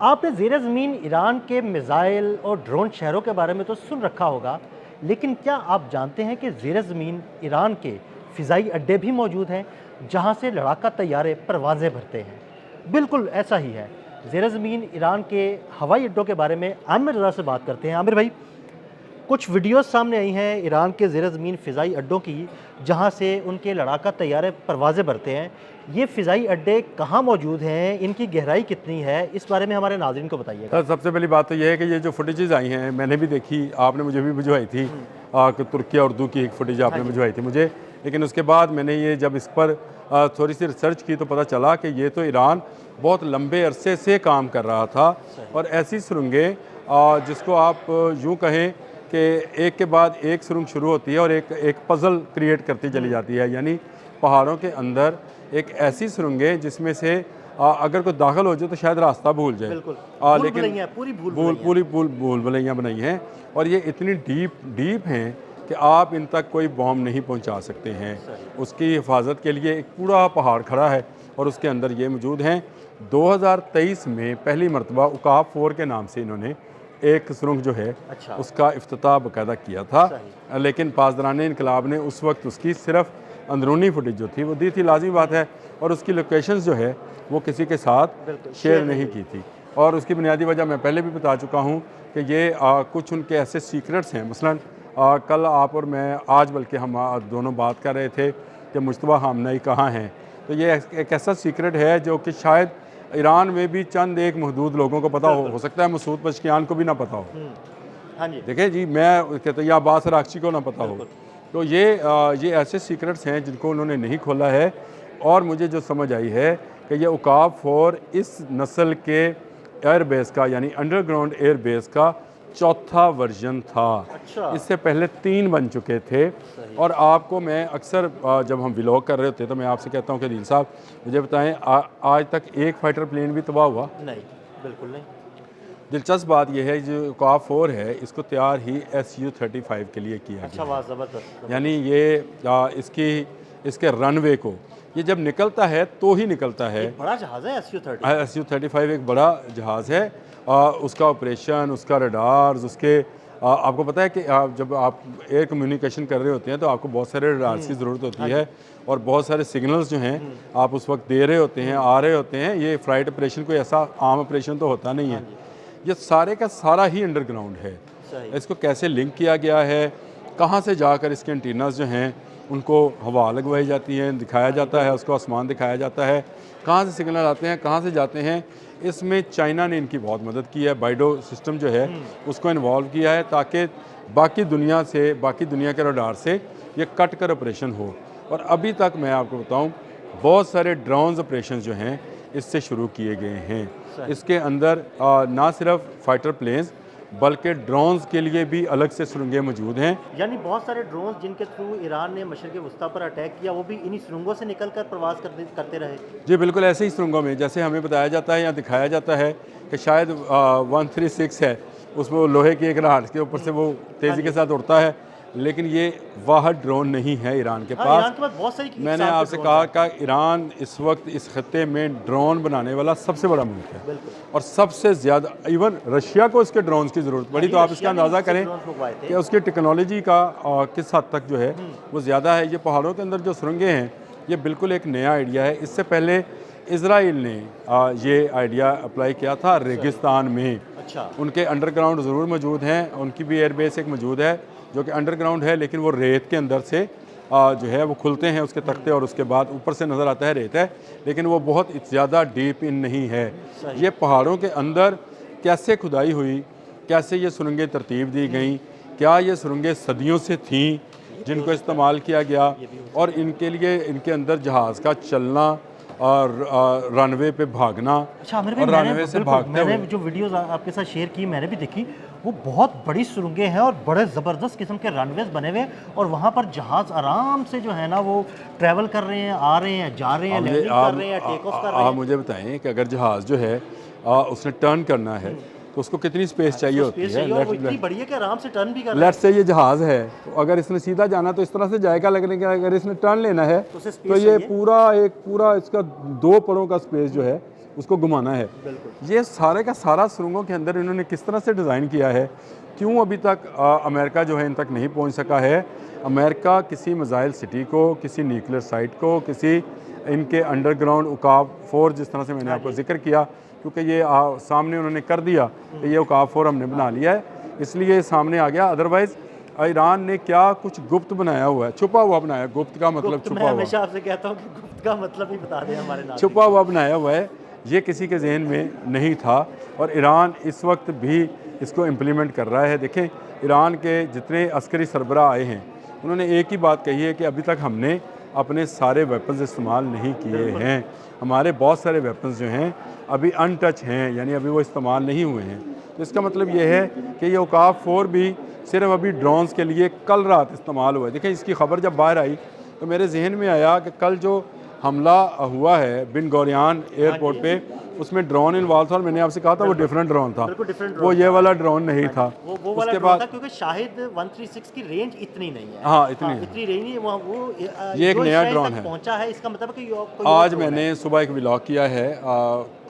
आपने ज़ेर ज़मीन ईरान के मिसाइल और ड्रोन शहरों के बारे में तो सुन रखा होगा, लेकिन क्या आप जानते हैं कि ज़ेर ज़मीन ईरान के फ़िज़ाई अड्डे भी मौजूद हैं, जहां से लड़ाका तैयारे परवाज़ें भरते हैं? बिल्कुल ऐसा ही है। ज़ेर ज़मीन ईरान के हवाई अड्डों के बारे में आमिर रज़ा से बात करते हैं। आमिर भाई, कुछ वीडियोस सामने आई हैं ईरान के ज़ेर ज़मीन फ़िज़ाई अड्डों की, जहां से उनके लड़ाका तैयारे परवाज़ें भरते हैं। ये फ़िज़ाई अड्डे कहाँ मौजूद हैं, इनकी गहराई कितनी है, इस बारे में हमारे नाज़रीन को बताइएगा। सर, सबसे पहली बात तो ये है कि ये जो फुटेजेज़ आई हैं मैंने भी देखी, आपने मुझे भी भिजवाई थी कि तुर्की और उर्दू की एक फुटेज हाँ आपने जी। भिजवाई थी मुझे। लेकिन उसके बाद मैंने ये जब इस पर थोड़ी सी रिसर्च की तो पता चला कि ये तो ईरान बहुत लंबे अरसे से काम कर रहा था और ऐसी सुरंगें जिसको आप यूँ कहें कि एक के बाद एक सुरंग शुरू होती है और एक पज़ल क्रिएट करती चली जाती है। यानी पहाड़ों के अंदर एक ऐसी सुरंगें जिसमें से अगर कोई दाखिल हो जाए तो शायद रास्ता भूल जाए। बिल्कुल, लेकिन भूल-भुलैया, पूरी भूल-भुलैया। पूरी भूल भुलैया बनाई हैं और ये इतनी डीप हैं कि आप इन तक कोई बॉम्ब नहीं पहुंचा सकते हैं। उसकी हिफाजत के लिए एक पूरा पहाड़ खड़ा है और उसके अंदर ये मौजूद हैं। 2023 में पहली मरतबा उकाब 4 के नाम से इन्होंने एक सुरंग जो है अच्छा। उसका इफ्तिताह बाकायदा किया था। लेकिन पासदारान इनकलाब ने उस वक्त उसकी सिर्फ अंदरूनी फुटेज जो थी वो दी थी, लाजमी बात है, और उसकी लोकेशंस जो है वो किसी के साथ शेयर नहीं की थी। और उसकी बुनियादी वजह मैं पहले भी बता चुका हूँ कि ये कुछ उनके ऐसे सीक्रेट्स हैं। मसलन कल आप और मैं, आज बल्कि हम दोनों बात कर रहे थे कि मुश्तबा खामनेई कहाँ हैं, तो ये एक ऐसा सीक्रेट है जो कि शायद ईरान में भी चंद एक महदूद लोगों को पता हो सकता है मसूद पशकियान को भी ना पता हो। हाँ जी। देखें जी, मैं कहता या अब्बास अरागची को ना पता हो, तो ये ऐसे सीक्रेट्स हैं जिनको उन्होंने नहीं खोला है। और मुझे जो समझ आई है कि ये उकाब 4 इस नस्ल के एयरबेस का, यानी अंडरग्राउंड एयरबेस का चौथा वर्जन था। अच्छा। इससे पहले 3 बन चुके थे। और आपको मैं अक्सर जब हम व्लॉग कर रहे होते तो मैं आपसे कहता हूँ कि दिल साहब मुझे बताएं, आज तक एक फाइटर प्लेन भी तबाह हुआ? नहीं, बिल्कुल नहीं। दिलचस्प बात यह है जो उकाब 4 है, इसको तैयार ही Su-35 के लिए किया अच्छा, गया वाह, है। ज़बरदस्त। यानी ये इसके रनवे को ये जब निकलता है तो ही निकलता है। एक बड़ा जहाज़ है Su-30। Su-35 एक बड़ा जहाज़ है। उसका ऑपरेशन, उसका रडार्स, उसके आपको पता है कि जब आप एयर कम्युनिकेशन कर रहे होते हैं तो आपको बहुत सारे रडार्स की ज़रूरत होती है और बहुत सारे सिग्नल्स जो हैं आप उस वक्त दे रहे होते हैं, आ रहे होते हैं। ये फ़्लाइट ऑपरेशन कोई ऐसा आम ऑपरेशन तो होता नहीं है। ये सारे का सारा ही अंडरग्राउंड है। इसको कैसे लिंक किया गया है, कहाँ से जाकर इसके एंटीनास जो हैं उनको हवा लगवाई जाती है, दिखाया जाता है, उसको आसमान दिखाया जाता है, कहाँ से सिग्नल आते हैं, कहाँ से जाते हैं। इसमें चाइना ने इनकी बहुत मदद की है। बाइडो सिस्टम जो है उसको इन्वॉल्व किया है ताकि बाकी दुनिया के रडार से ये कट कर ऑपरेशन हो। और अभी तक मैं आपको बताऊं, बहुत सारे ड्रोन्स ऑपरेशन जो हैं इससे शुरू किए गए हैं। इसके अंदर ना सिर्फ फाइटर प्लेन्स बल्कि ड्रोन्स के लिए भी अलग से सुरंगें मौजूद हैं। यानी बहुत सारे ड्रोन जिनके थ्रू ईरान ने मशरिक़ वस्ता पर अटैक किया, वो भी इन्हीं सुरंगों से निकलकर प्रवास करते रहे। जी बिल्कुल, ऐसे ही सुरंगों में जैसे हमें बताया जाता है या दिखाया जाता है कि शायद 136 है, उसमें वो लोहे की एक राड के ऊपर से वो तेज़ी के साथ उड़ता है। लेकिन ये वाहद ड्रोन नहीं है ईरान के हाँ, पास। ईरान के पास बहुत सारी मैंने आपसे कहा कि ईरान इस वक्त इस खत्ते में ड्रोन बनाने वाला सबसे बड़ा मुल्क है और सबसे ज़्यादा इवन रशिया को इसके ड्रोन्स की ज़रूरत पड़ी। तो आप इसका अंदाज़ा करें कि उसकी टेक्नोलॉजी का किस हद तक जो है वो ज़्यादा है। ये पहाड़ों के अंदर जो सुरंगें हैं ये बिल्कुल एक नया आइडिया है। इससे पहले इज़राइल ने ये आइडिया अप्लाई किया था रेगिस्तान में। अच्छा। उनके अंडरग्राउंड ज़रूर मौजूद हैं, उनकी भी एयरबेस एक मौजूद है जो कि अंडरग्राउंड है, लेकिन वो रेत के अंदर से जो है वो खुलते हैं उसके तख्ते और उसके बाद ऊपर से नज़र आता है रेत है, लेकिन वो बहुत ज़्यादा डीप इन नहीं है। ये पहाड़ों के अंदर कैसे खुदाई हुई, कैसे ये सुरंगें तरतीब दी गई, क्या ये सुरंगें सदियों से थीं जिनको इस्तेमाल किया गया, और इनके लिए इनके अंदर जहाज़ का चलना और रनवे पे भागना। अच्छा आमिर और भाई, रनवे से भागते मैंने हुए जो वीडियोस आपके साथ शेयर की मैंने भी देखी, वो बहुत बड़ी सुरंगें हैं और बड़े ज़बरदस्त किस्म के रनवेज बने हुए हैं और वहाँ पर जहाज़ आराम से जो है ना वो ट्रैवल कर रहे हैं, आ रहे हैं, जा रहे हैं, लैंडिंग कर रहे हैं, टेक ऑफ कर रहे हैं। आप मुझे बताएं कि अगर जहाज़ जो है उसने टर्न करना है तो उसको कितनी स्पेस चाहिए होती है? वो इतनी बड़ी है कि आराम से टर्न भी कर रहा है। लेट्स से ये जहाज़ है तो अगर इसने सीधा जाना तो इस तरह से जाएगा, लगने के अगर इसने टर्न लेना है तो ये पूरा इसका 2 पड़ों का स्पेस जो है उसको घुमाना है। ये सारे का सारा सुरंगों के अंदर इन्होंने किस तरह से डिज़ाइन किया है, क्यों अभी तक अमेरिका जो है इन तक नहीं पहुंच सका है। अमेरिका किसी मिसाइल सिटी को, किसी न्यूक्लियर साइट को, किसी इनके अंडरग्राउंड उकाब 4 जिस तरह से मैंने आपको जिक्र किया, क्योंकि ये सामने उन्होंने कर दिया कि ये उकाब 4 हमने बना लिया है, इसलिए सामने आ गया। अदरवाइज़ ईरान ने क्या कुछ गुप्त बनाया हुआ है, छुपा हुआ बनाया। गुप्त का मतलब छुपा हुआ। हमेशा आपसे कहता हूँ कि गुप्त का मतलब ही बता दें हमारे नाज़रीन। छुपा हुआ बनाया हुआ है, ये किसी के जहन में नहीं था और ईरान इस वक्त भी इसको इम्प्लीमेंट कर रहा है। देखें, ईरान के जितने अस्करी सरबराह आए हैं उन्होंने एक ही बात कही है कि अभी तक हमने अपने सारे वेपन्स इस्तेमाल नहीं किए हैं। हमारे बहुत सारे वेपन्स जो हैं अभी अनटच हैं, यानी अभी वो इस्तेमाल नहीं हुए हैं। तो इसका मतलब ये है कि ये उकाब 4 भी सिर्फ अभी ड्रोन्स के लिए कल रात इस्तेमाल हुआ है। देखिए, इसकी खबर जब बाहर आई तो मेरे जहन में आया कि कल जो हमला हुआ है बिन गोरियान एयरपोर्ट पे, उसमें ड्रोन इन्वॉल्व था और मैंने आपसे कहा था वो डिफरेंट ड्रोन था, वो ये वाला ड्रोन नहीं था। वो वाला उसके ड्रोन था बाद क्योंकि शाहिद 136 की रेंज इतनी नहीं है। हाँ, इतनी रेंज नहीं है। वो ये एक जो नया इसराइल ड्रोन तक है। पहुंचा है, इसका मतलब है कि आज मैंने सुबह एक व्लॉग किया है,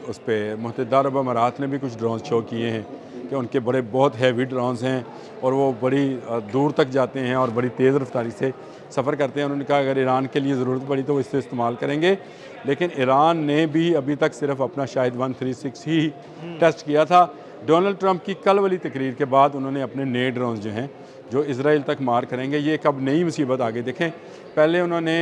उस पर मुत्तहिदा अरब अमारात ने भी कुछ ड्रोन शो किए हैं कि उनके बड़े बहुत हैवी ड्रोन्स हैं और वो बड़ी दूर तक जाते हैं और बड़ी तेज़ रफ्तारी से सफ़र करते हैं। उन्होंने कहा अगर ईरान के लिए ज़रूरत पड़ी तो वो इससे इस्तेमाल करेंगे, लेकिन ईरान ने भी अभी तक सिर्फ अपना शायद 136 ही टेस्ट किया था। डोनाल्ड ट्रंप की कल वाली तकरीर के बाद उन्होंने अपने नए ड्रोन जो हैं जो इसराइल तक मार करेंगे, ये एक अब नई मुसीबत आगे। देखें, पहले उन्होंने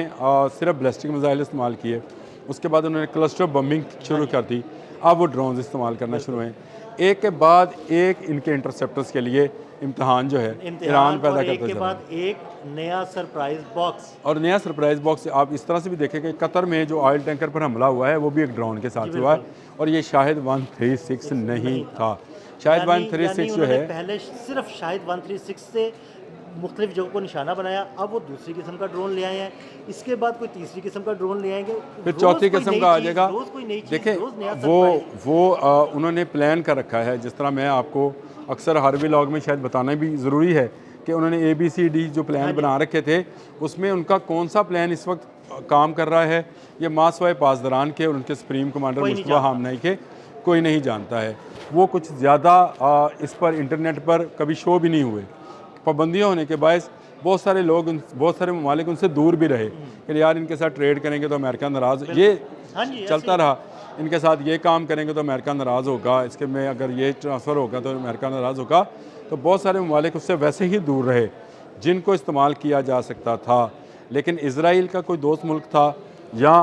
सिर्फ बैलिस्टिक मिसाइल इस्तेमाल किए, उसके बाद उन्होंने क्लस्टर बम्बिंग शुरू कर दी, अब वो ड्रोन इस्तेमाल करना शुरू हैं। एक के बाद एक इनके इंटरसेप्टर्स के लिए इम्तहान जो है ईरान पैदा करता के बाद एक नया सरप्राइज बॉक्स। और नया सरप्राइज बॉक्स आप इस तरह से भी देखें कि कतर में जो ऑयल टैंकर पर हमला हुआ है वो भी एक ड्रोन के साथ हुआ है और ये शायद 136 नहीं था। शायद 136 जो है पहले सिर्फ शायद 136 से मुख्तलिफ जगहों को निशाना बनाया, अब वो दूसरी किस्म का ड्रोन ले आए हैं, इसके बाद कोई तीसरी किस्म का ड्रोन ले आएंगे, फिर चौथी किस्म का आ जाएगा। देखें, वो उन्होंने प्लान कर रखा है। जिस तरह मैं आपको अक्सर हर व्लॉग में शायद बताना भी ज़रूरी है कि उन्होंने ABCD जो प्लान बना रखे थे, उसमें उनका कौन सा प्लान इस वक्त काम कर रहा है, ये मासवाए पासदारान के और उनके सुप्रीम कमांडर मुस्तफा हामनाई के कोई नहीं जानता है। वो कुछ ज़्यादा इस पर इंटरनेट पर कभी शो भी नहीं हुए। पाबंदियाँ होने के बायस बहुत सारे लोग, बहुत सारे ममालिक उनसे दूर भी रहे कि यार इनके साथ ट्रेड करेंगे तो अमेरिका नाराज़, ये चलता रहा। इनके साथ ये काम करेंगे तो अमेरिका नाराज़ होगा, इसके में अगर ये ट्रांसफ़र होगा तो अमेरिका नाराज़ होगा। तो बहुत सारे ममालिक उससे वैसे ही दूर रहे जिनको इस्तेमाल किया जा सकता था। लेकिन इसराइल का कोई दोस्त मुल्क था या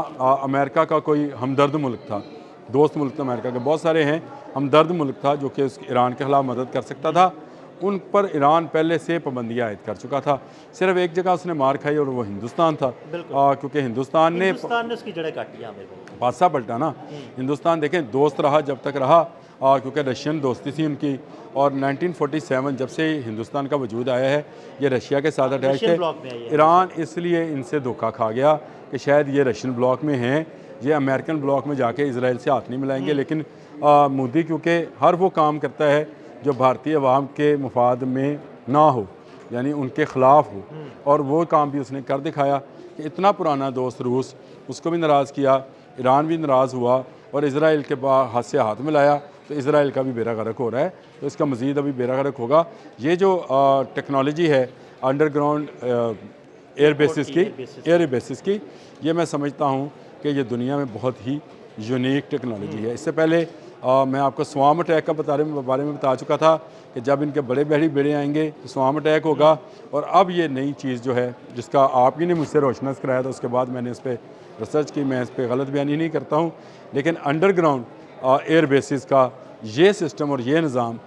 अमेरिका का कोई हमदर्द मुल्क था। दोस्त मुल्क तो अमेरिका के बहुत सारे हैं, हमदर्द मुल्क था जो कि ईरान के ख़िलाफ़ मदद कर सकता था। उन पर ईरान पहले से पाबंदियाँ आयद कर चुका था। सिर्फ एक जगह उसने मार खाई और वो हिंदुस्तान था, क्योंकि हिंदुस्तान ने उसकी जड़ें काटी। बादशाह पलटा ना। हिंदुस्तान देखें दोस्त रहा जब तक रहा, क्योंकि रशियन दोस्ती थी उनकी। और 1947 जब से हिंदुस्तान का वजूद आया है, ये रशिया के साथ अटैच थे। ईरान इसलिए इनसे धोखा खा गया कि शायद ये रशियन ब्लॉक में हैं, ये अमेरिकन ब्लॉक में जाके इसराइल से हाथ नहीं मिलाएंगे। लेकिन मोदी क्योंकि हर वो काम करता है जो भारतीय अवाम के मुफाद में ना हो, यानी उनके ख़िलाफ़ हो, और वो काम भी उसने कर दिखाया कि इतना पुराना दोस्त रूस, उसको भी नाराज़ किया, ईरान भी नाराज़ हुआ और इसराइल के हाथ से हाथ मिलाया, तो इसराइल का भी बेड़ा गर्क हो रहा है। तो इसका मज़ीद अभी बेड़ा गर्क होगा। ये जो टेक्नोलॉजी है अंडरग्राउंड एयर बेसिस की, ये मैं समझता हूँ कि ये दुनिया में बहुत ही यूनिक टेक्नोलॉजी है। इससे पहले मैं आपको स्वाम अटैक का बारे में बता चुका था कि जब इनके बड़े बेड़े आएंगे तो स्वाम अटैक होगा। और अब ये नई चीज़ जो है जिसका आप ही ने मुझसे रोशनास कराया था, उसके बाद मैंने इस पर रिसर्च की, मैं इस पर गलत बयानी नहीं करता हूँ, लेकिन अंडरग्राउंड एयर बेसिस का ये सिस्टम और ये निज़ाम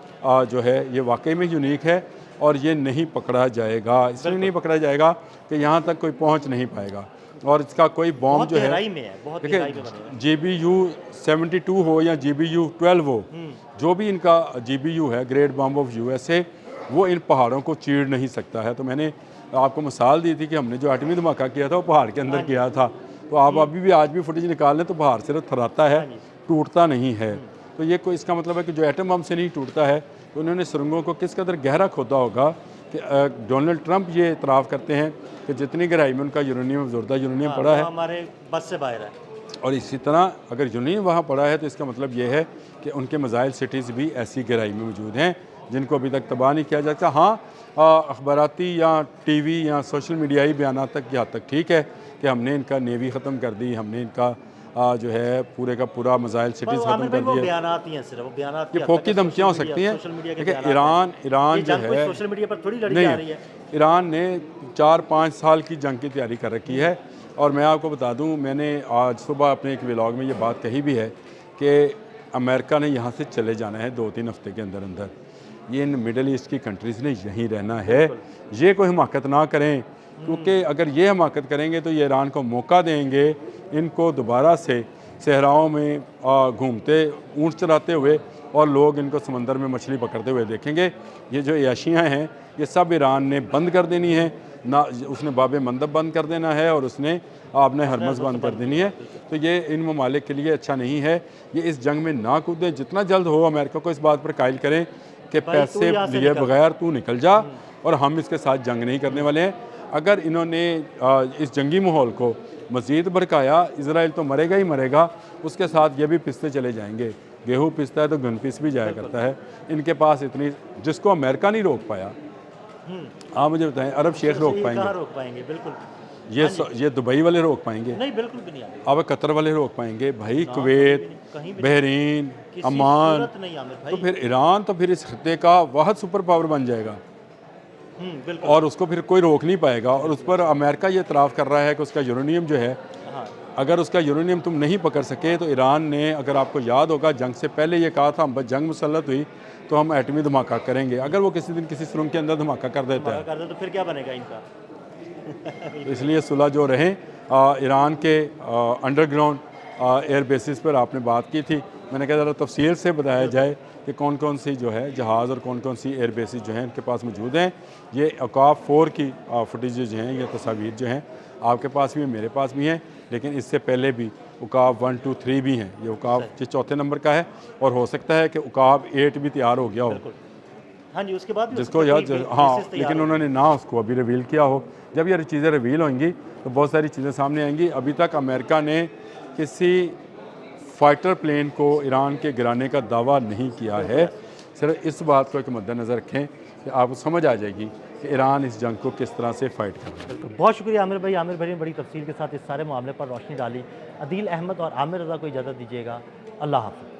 जो है ये वाकई में यूनिक है और ये नहीं पकड़ा जाएगा। इसलिए नहीं पकड़ा जाएगा कि यहाँ तक कोई पहुँच नहीं पाएगा। और इसका कोई बॉम्ब जो है, देखिए GBU 72 हो या GBU 12 हो, जो भी इनका GBU है, ग्रेट बॉम्ब ऑफ USA, वो इन पहाड़ों को चीर नहीं सकता है। तो मैंने आपको मिसाल दी थी कि हमने जो एटमी धमाका किया था वो पहाड़ के अंदर किया था। तो आप अभी भी आज भी फुटेज निकाल लें तो पहाड़ सिर्फ थराता है, टूटता नहीं है। तो ये कोई इसका मतलब है कि जो एटम बम से नहीं टूटता है, तो उन्होंने सुरंगों को किस कदर गहरा खोदा होगा कि डोनाल्ड ट्रंप ये इतराफ़ करते हैं कि जितनी गहराई में उनका यूरेनियम ज़ोरदार यूरेनियम पड़ा है, हमारे बस से बाहर है। और इसी तरह अगर यूरेनियम वहाँ पड़ा है तो इसका मतलब ये है कि उनके मिसाइल सिटीज़ भी ऐसी गहराई में मौजूद हैं जिनको अभी तक तबाह नहीं किया जाता। हाँ, अखबाराती या टीवी या सोशल मीडियाई बयान तक की हद तक ठीक है कि हमने इनका नेवी ख़त्म कर दी, हमने इनका जो है पूरे का पूरा मिसाइल सिटीज़ ख़त्म कर दिया। बयानात ही हैं सिर्फ, वो बयानात ये फोकी धमकियाँ हो सकती हैं। देखिए ईरान जो है सोशल मीडिया पर थोड़ी लड़ी नहीं जा रही है। ईरान ने 4-5 साल की जंग की तैयारी कर रखी है। और मैं आपको बता दूं, मैंने आज सुबह अपने एक व्लॉग में ये बात कही भी है कि अमेरिका ने यहाँ से चले जाना है 2-3 हफ्ते के अंदर अंदर। ये इन मिडल ईस्ट की कंट्रीज़ ने यहीं रहना है। ये कोई हमाकत ना करें, क्योंकि अगर ये हमाकत करेंगे तो ये ईरान को मौका देंगे इनको दोबारा से सहराओं में घूमते ऊँट चलाते हुए, और लोग इनको समंदर में मछली पकड़ते हुए देखेंगे। ये जो याशियाँ हैं ये सब ईरान ने बंद कर देनी है ना, उसने बाब मंदब बंद कर देना है और उसने आपने हरमज़ बंद कर देनी है। तो ये इन ममालिक के लिए अच्छा नहीं है। ये इस जंग में ना कूदें, जितना जल्द हो अमेरिका को इस बात पर कायल करें कि पैसे लिए बगैर तू निकल जा और हम इसके साथ जंग नहीं करने वाले हैं। अगर इन्होंने इस जंगी माहौल को मज़ीद भड़काया, इजराइल तो मरेगा ही मरेगा, उसके साथ ये भी पिसते चले जाएंगे। गेहूँ पिसता है तो गन पिस भी जाया करता है। इनके पास इतनी, जिसको अमेरिका नहीं रोक पाया, आप मुझे बताएं अरब शेख रोक पाएंगे? बिल्कुल ये दुबई वाले रोक पाएंगे? नहीं, बिल्कुल भी नहीं। अब कतर वाले रोक पाएंगे? भाई कुवैत, बहरीन, अमान, तो फिर ईरान तो फिर इस खत्ते का वाहद सुपर पावर बन जाएगा और उसको फिर कोई रोक नहीं पाएगा। और उस पर अमेरिका ये इतराफ़ कर रहा है कि उसका यूरेनियम जो है, अगर उसका यूरेनियम तुम नहीं पकड़ सके तो ईरान ने, अगर आपको याद होगा, जंग से पहले ये कहा था हम जंग मुसल्लत हुई तो हम एटमी धमाका करेंगे। अगर वो किसी दिन किसी सुरंग के अंदर धमाका कर देता है तो फिर क्या बनेगा इनका? इसलिए सुलह जो रहें। ईरान के अंडरग्राउंड एयर बेसिस पर आपने बात की थी, मैंने कहा ज़रा तफसील से बताया जाए कि कौन कौन सी जो है जहाज़ और कौन कौन सी एयर बेसिस जो हैं इनके पास मौजूद हैं। ये औकाफ 4 की फुटेज जो हैं, ये तस्वीर जो हैं आपके पास भी हैं, मेरे पास भी हैं, लेकिन इससे पहले भी उकाब 1, 2, 3 भी हैं। ये उकाब जो 4थे नंबर का है और हो सकता है कि उकाब 8 भी तैयार हो गया हो। हाँ जी, उसके बाद जिसको याद, हाँ, लेकिन उन्होंने ना उसको अभी रिवील किया हो। जब ये चीज़ें रिवील होंगी तो बहुत सारी चीज़ें सामने आएंगी। अभी तक अमेरिका ने किसी फाइटर प्लेन को ईरान के गिराने का दावा नहीं किया है। सिर्फ इस बात को एक मद्देनज़र रखें कि आपको समझ आ जाएगी कि ईरान इस जंग को किस तरह से फ़ाइट कर रहा है। बहुत शुक्रिया आमिर भाई। आमिर भाई ने बड़ी तफसील के साथ इस सारे मामले पर रोशनी डाली। अदील अहमद और आमिर रज़ा को इजाज़त दीजिएगा। अल्लाह हाफ़िज़।